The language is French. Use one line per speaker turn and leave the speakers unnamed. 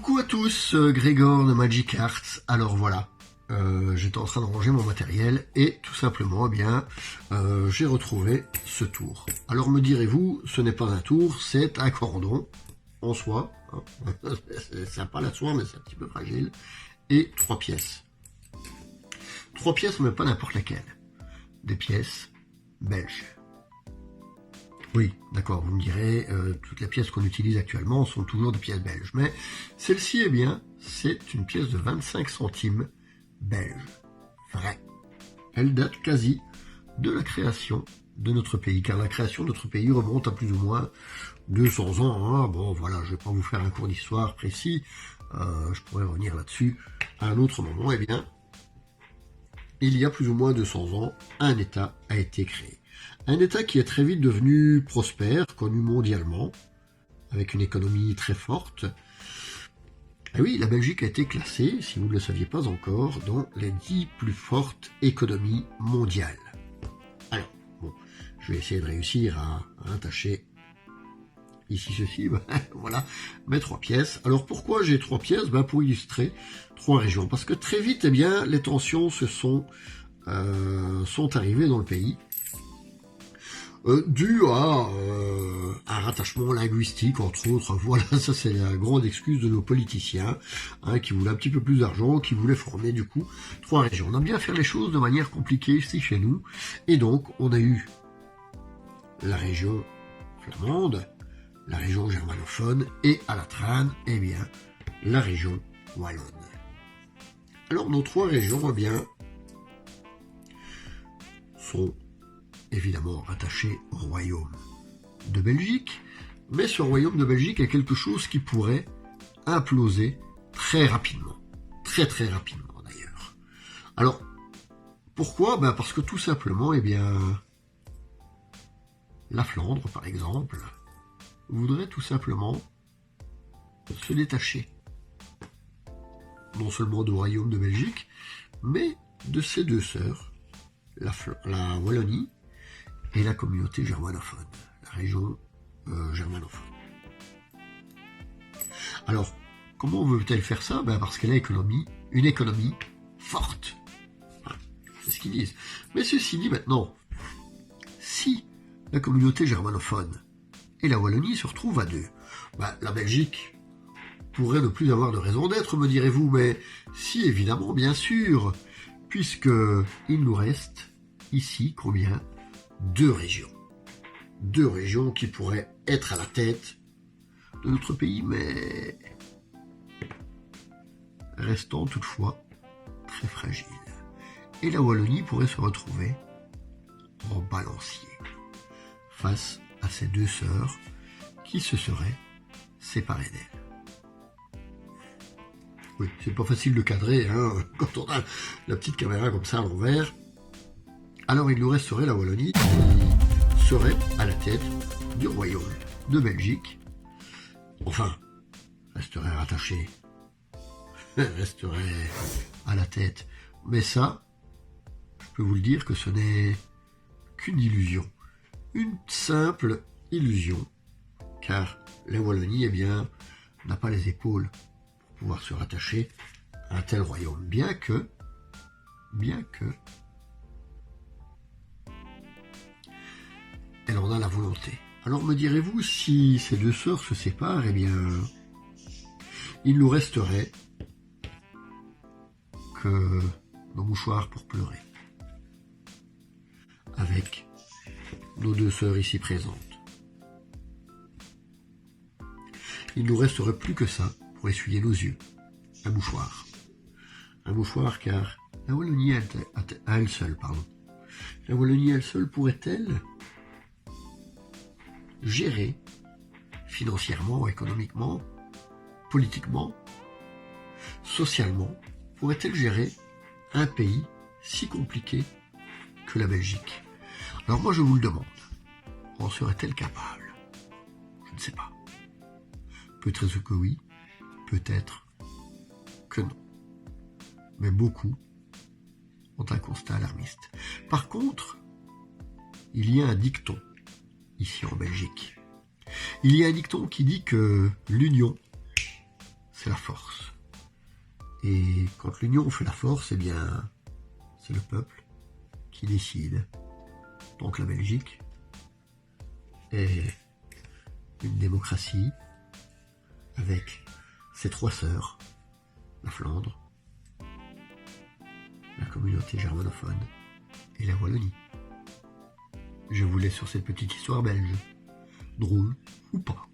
Coucou à tous, Grégor de Magic Arts. Alors voilà, j'étais en train de ranger mon matériel et tout simplement, j'ai retrouvé ce tour. Alors me direz-vous, ce n'est pas un tour, c'est un cordon en soie. Hein. C'est sympa la soie, mais c'est un petit peu fragile. Et 3 pièces. 3 pièces, mais pas n'importe laquelle. Des pièces belges. Oui, d'accord, vous me direz, toutes les pièces qu'on utilise actuellement sont toujours des pièces belges. Mais celle-ci, c'est une pièce de 25 centimes belge. Vrai. Elle date quasi de la création de notre pays, car la création de notre pays remonte à plus ou moins 200 ans. Hein. Bon, voilà, je ne vais pas vous faire un cours d'histoire précis, je pourrais revenir là-dessus à un autre moment. Il y a plus ou moins 200 ans, un État a été créé. Un État qui est très vite devenu prospère, connu mondialement, avec une économie très forte. Et oui, la Belgique a été classée, si vous ne le saviez pas encore, dans les 10 plus fortes économies mondiales. Alors, bon, je vais essayer de réussir à attacher ici ceci, voilà, mes 3 pièces. Alors pourquoi j'ai 3 pièces? Pour illustrer 3 régions. Parce que très vite, les tensions sont arrivées dans le pays. Dû à un rattachement linguistique, entre autres. Voilà, ça c'est la grande excuse de nos politiciens, qui voulaient un petit peu plus d'argent, qui voulaient former du coup 3 régions. On aime bien faire les choses de manière compliquée ici chez nous, et donc on a eu la région flamande, la région germanophone, et à la trane, la région wallonne. Alors nos 3 régions, sont évidemment rattaché au royaume de Belgique, mais ce royaume de Belgique a quelque chose qui pourrait imploser très rapidement. Très très rapidement d'ailleurs. Alors, pourquoi? Parce que tout simplement, la Flandre, par exemple, voudrait tout simplement se détacher. Non seulement du royaume de Belgique, mais de ses 2 sœurs, la Wallonie et la communauté germanophone, la région germanophone. Alors, comment veut-elle faire ça? Parce qu'elle a une économie forte. C'est ce qu'ils disent. Mais ceci dit maintenant, si la communauté germanophone et la Wallonie se retrouvent à 2, la Belgique pourrait ne plus avoir de raison d'être, me direz-vous, mais si, évidemment, bien sûr, puisque il nous reste ici combien? 2 régions. 2 régions qui pourraient être à la tête de notre pays, mais restant toutefois très fragiles. Et la Wallonie pourrait se retrouver en balancier face à ces 2 sœurs qui se seraient séparées d'elles. Oui, c'est pas facile de cadrer, quand on a la petite caméra comme ça à l'envers. Alors il nous resterait la Wallonie qui serait à la tête du royaume de Belgique. Enfin, resterait rattachée, resterait à la tête. Mais ça, je peux vous le dire que ce n'est qu'une illusion. Une simple illusion. Car la Wallonie, n'a pas les épaules pour pouvoir se rattacher à un tel royaume. Bien que, elle en a la volonté. Alors me direz-vous, si ces 2 sœurs se séparent, il nous resterait que nos mouchoirs pour pleurer. Avec nos 2 sœurs ici présentes. Il nous resterait plus que ça pour essuyer nos yeux. Un mouchoir. Un mouchoir car la Wallonie à elle seule, La Wallonie à elle seule pourrait-elle gérer financièrement, économiquement, politiquement, socialement, pourrait-elle gérer un pays si compliqué que la Belgique? Alors moi je vous le demande, en serait-elle capable? Je ne sais pas. Peut-être que oui, peut-être que non. Mais beaucoup ont un constat alarmiste. Par contre, il y a un dicton ici en Belgique. Il y a un dicton qui dit que l'union, c'est la force. Et quand l'union fait la force, eh bien, c'est le peuple qui décide. Donc la Belgique est une démocratie avec ses 3 sœurs, la Flandre, la communauté germanophone et la Wallonie. Je vous laisse sur cette petite histoire belge, drôle ou pas.